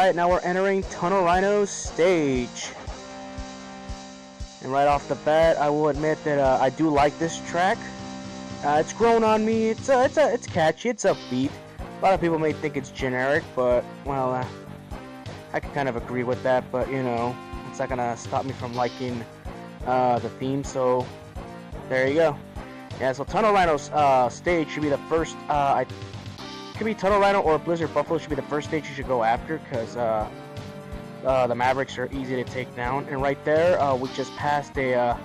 Alright, now we're entering Tunnel Rhino's stage. And right off the bat, I will admit that I do like this track. It's grown on me. It's catchy. It's upbeat. A lot of people may think it's generic, but well, I can kind of agree with that. But you know, it's not gonna stop me from liking the theme. So there you go. Yeah. So Tunnel Rhino's stage should be the first. It could be Tunnel Rhino or Blizzard Buffalo should be the first stage you should go after, because the Mavericks are easy to take down. And right there, we just passed a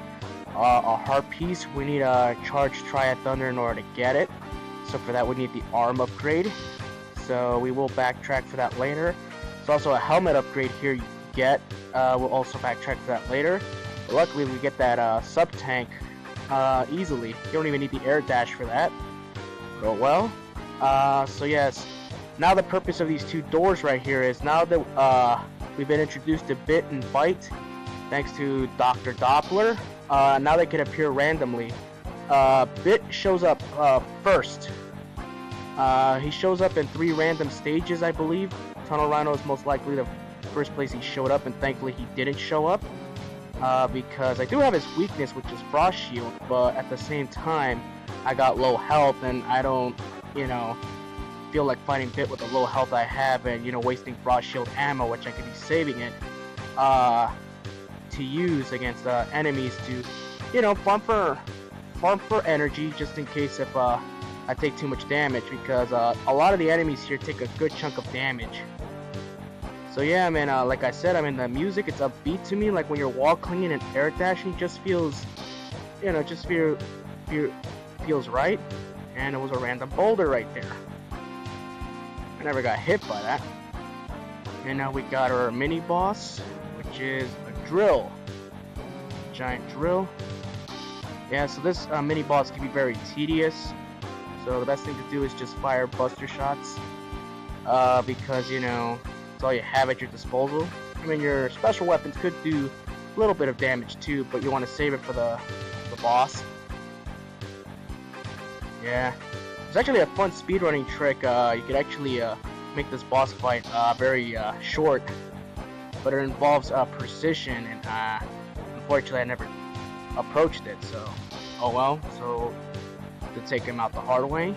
heart piece. We need a charged Triad Thunder in order to get it. So for that, we need the arm upgrade. So we will backtrack for that later. There's also a helmet upgrade here you get. We'll also backtrack for that later. But luckily, we get that sub tank easily. You don't even need the air dash for that. Go well. So yes, now the purpose of these two doors right here is now that we've been introduced to Bit and Bite, thanks to Dr. Doppler. Now they can appear randomly. Bit shows up first. He shows up in 3 random stages, I believe. Tunnel Rhino is most likely the first place he showed up, and thankfully he didn't show up. Because I do have his weakness, which is Frost Shield, but at the same time, I got low health, and I don't, you know, feel like fighting Bit with the low health I have, and, you know, wasting Frost Shield ammo, which I could be saving it, to use against enemies to, you know, farm for energy, just in case if I take too much damage, because a lot of the enemies here take a good chunk of damage. So yeah, man, like I said, I mean, the music, it's upbeat to me. Like when you're wall clinging and air dashing, just feels, you know, just feels right. And it was a random boulder right there. I never got hit by that. And now we got our mini boss, which is a drill, giant drill. Yeah, so this mini boss can be very tedious. So the best thing to do is just fire buster shots, because, you know, it's all you have at your disposal. I mean, your special weapons could do a little bit of damage too, but you want to save it for the boss. Yeah, it's actually a fun speedrunning trick. You could actually make this boss fight very short, but it involves precision, and unfortunately I never approached it, so oh well. So to take him out the hard way.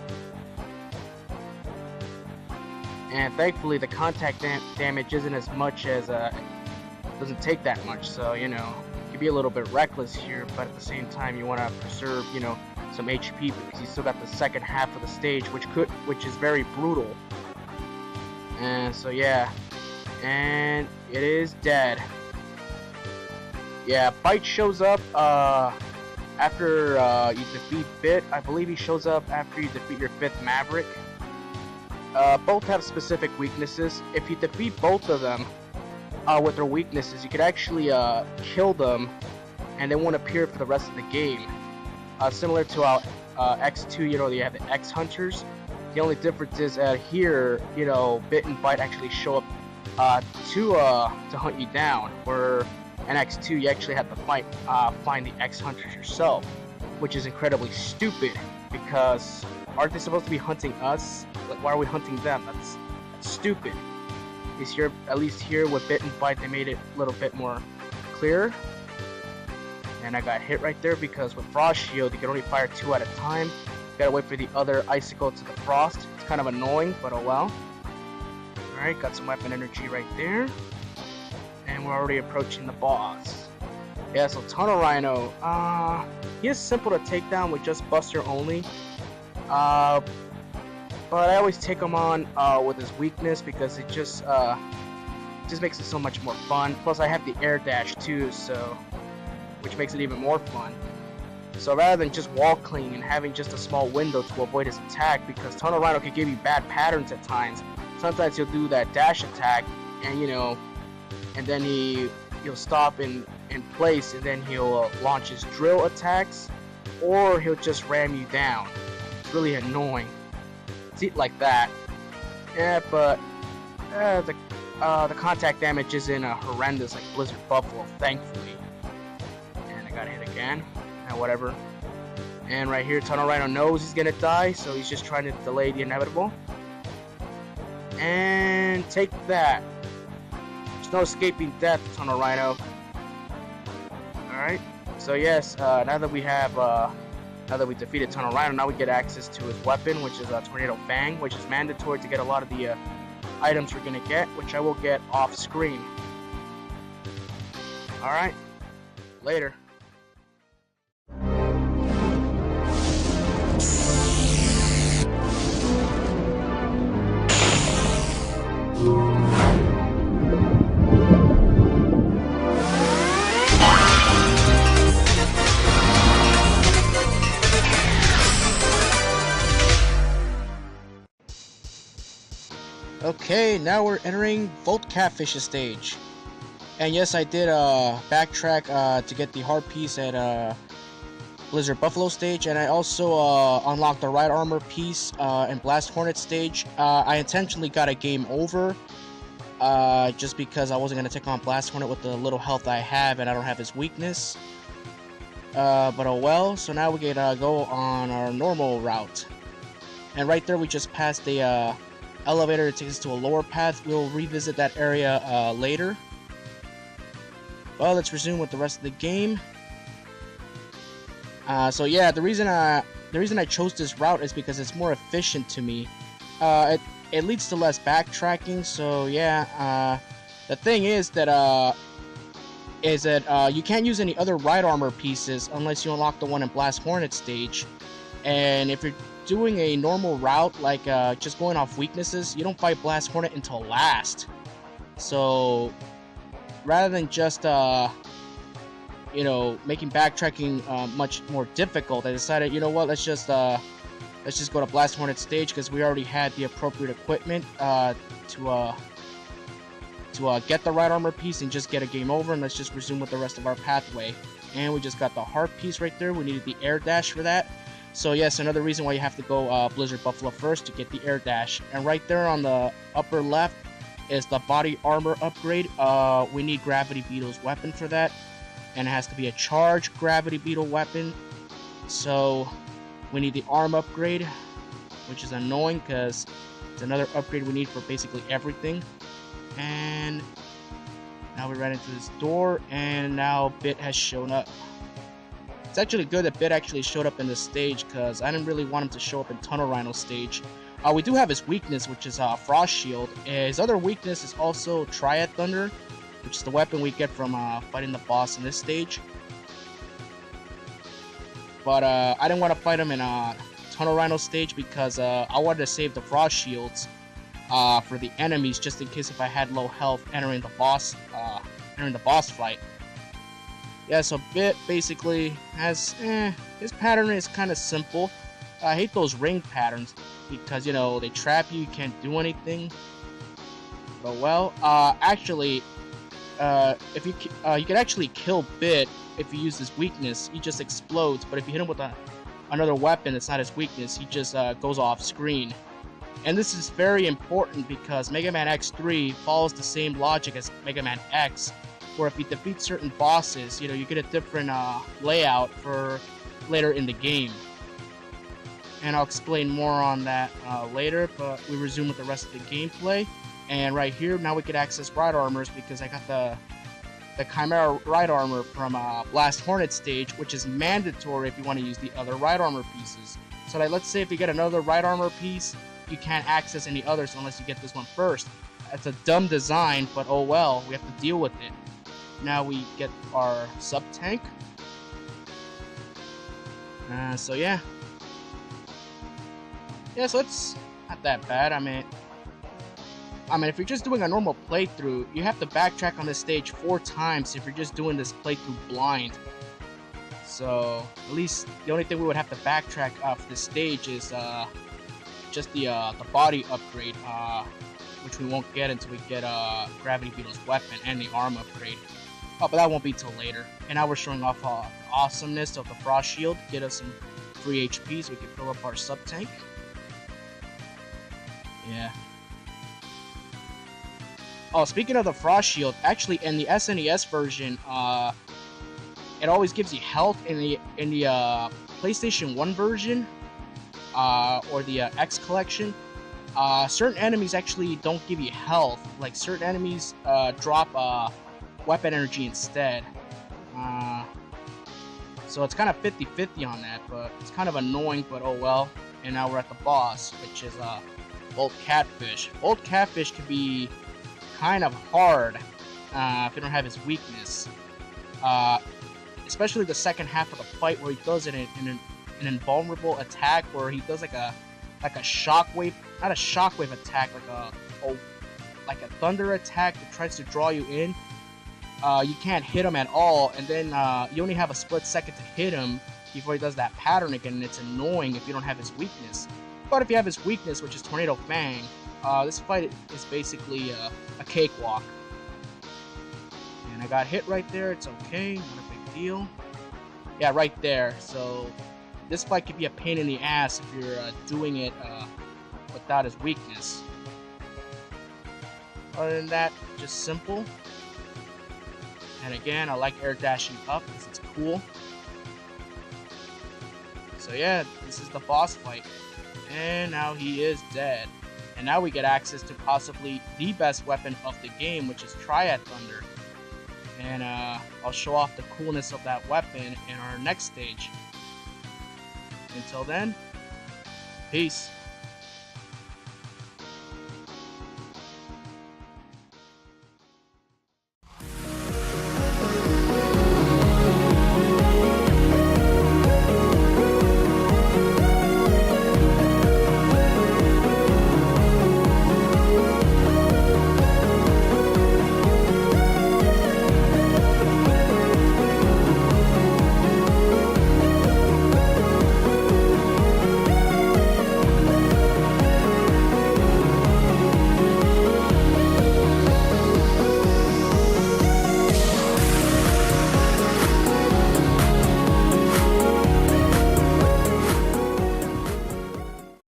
And thankfully the contact damage isn't as much as, doesn't take that much, so, you know, you can be a little bit reckless here, but at the same time you want to preserve, you know, some HP, because you still got the second half of the stage, which is very brutal. And so yeah, and it is dead. Yeah, Bite shows up after you defeat Bit. I believe he shows up after you defeat your 5th Maverick. Both have specific weaknesses. If you defeat both of them with their weaknesses, you could actually kill them, and they won't appear for the rest of the game. Similar to our X2, you know, you have the X Hunters. The only difference is here, you know, Bit and Bite actually show up to hunt you down, where in X2 you actually have to find the X Hunters yourself, which is incredibly stupid, because aren't they supposed to be hunting us? Like, why are we hunting them? That's stupid. At least here with Bit and Bite, they made it a little bit more clear. And I got hit right there, because with Frost Shield you can only fire 2 at a time. You gotta wait for the other icicle to the frost. It's kind of annoying, but oh well. Alright, got some weapon energy right there. And we're already approaching the boss. Yeah, so Tunnel Rhino, he is simple to take down with just Buster only. But I always take him on with his weakness, because it just makes it so much more fun. Plus I have the air dash too, so which makes it even more fun. So rather than just wall clinging and having just a small window to avoid his attack, because Tunnel Rhino can give you bad patterns at times. Sometimes he'll do that dash attack, and you know, and then he'll stop in place, and then he'll launch his drill attacks, or he'll just ram you down. It's really annoying. See, like that. Yeah, but the contact damage isn't horrendous like Blizzard Buffalo, thankfully. And I got hit again. Now whatever. And right here, Tunnel Rhino knows he's gonna die, so he's just trying to delay the inevitable. And take that. There's no escaping death, Tunnel Rhino. Alright, so yes, now that we have, now that we defeated Tunnel Rhino, now we get access to his weapon, which is a Tornado Fang, which is mandatory to get a lot of the items we're gonna get, which I will get off screen. Alright, later. Okay, now we're entering Volt Catfish's stage. And yes, I did backtrack to get the heart piece at Blizzard Buffalo stage, and I also unlocked the right armor piece in Blast Hornet stage. I intentionally got a game over just because I wasn't going to take on Blast Hornet with the little health I have, and I don't have his weakness. But oh well, so now we can go on our normal route. And right there we just passed the elevator that takes us to a lower path. We'll revisit that area later. Well, let's resume with the rest of the game. So yeah, the reason I chose this route is because it's more efficient to me. It leads to less backtracking. So yeah, the thing is that you can't use any other right armor pieces unless you unlock the one in Blast Hornet stage. And if you're doing a normal route, like just going off weaknesses, you don't fight Blast Hornet until last. So rather than just you know, making backtracking much more difficult, I decided, you know what, let's just go to Blast Hornet stage, because we already had the appropriate equipment to get the right armor piece and just get a game over, and let's just resume with the rest of our pathway. And we just got the heart piece right there. We needed the air dash for that. So yes, another reason why you have to go Blizzard Buffalo first to get the air dash. And right there on the upper left is the body armor upgrade. We need Gravity Beetle's weapon for that, and it has to be a charged Gravity Beetle weapon. So we need the arm upgrade, which is annoying because it's another upgrade we need for basically everything. And now we ran into this door, and now Bit has shown up. It's actually good that Bit actually showed up in this stage, because I didn't really want him to show up in Tunnel Rhino stage. We do have his weakness, which is Frost Shield. His other weakness is also Triad Thunder, which is the weapon we get from fighting the boss in this stage. But I didn't want to fight him in Tunnel Rhino stage because I wanted to save the Frost Shields for the enemies, just in case if I had low health entering the boss fight. Yeah, so Bit basically has, his pattern is kind of simple. I hate those ring patterns because, you know, they trap you, you can't do anything. But well, actually, if you can actually kill Bit if you use his weakness. He just explodes, but if you hit him with another weapon that's not his weakness, he just goes off screen. And this is very important because Megaman X3 follows the same logic as Megaman X, where if you defeat certain bosses, you know, you get a different layout for later in the game. And I'll explain more on that later, but we resume with the rest of the gameplay. And right here, now we can access right armors because I got the Chimera right armor from Blast Hornet stage, which is mandatory if you want to use the other right armor pieces. So like, let's say if you get another right armor piece, you can't access any others unless you get this one first. That's a dumb design, but oh well, we have to deal with it. Now we get our sub-tank. So yeah. Yeah, so it's not that bad. I mean, if you're just doing a normal playthrough, you have to backtrack on this stage 4 times if you're just doing this playthrough blind. So, at least the only thing we would have to backtrack for this stage is just the body upgrade, which we won't get until we get Gravity Beetle's weapon and the arm upgrade. Oh, but that won't be till later. And now we're showing off the awesomeness of the Frost Shield, get us some free HP so we can fill up our sub-tank. Yeah. Oh, speaking of the Frost Shield, actually in the SNES version, it always gives you health. In the PlayStation 1 version, or the X collection, Certain enemies actually don't give you health. Like certain enemies drop weapon energy instead. So it's kind of 50-50 on that, but it's kind of annoying, but oh well. And now we're at the boss, which is Old Catfish. Old Catfish can be kind of hard if you don't have his weakness. Especially the second half of the fight where he does it in an invulnerable attack where he does like a shockwave, not a shockwave attack, like a thunder attack that tries to draw you in. You can't hit him at all, and then you only have a split second to hit him before he does that pattern again, and it's annoying if you don't have his weakness. But if you have his weakness, which is Tornado Fang, this fight is basically a cakewalk. And I got hit right there, it's okay, not a big deal. Yeah, right there, so this fight could be a pain in the ass if you're doing it without his weakness. Other than that, just simple. And again, I like air dashing up because it's cool. So yeah, this is the boss fight. And now he is dead. And now we get access to possibly the best weapon of the game, which is Triad Thunder. And I'll show off the coolness of that weapon in our next stage. Until then, peace.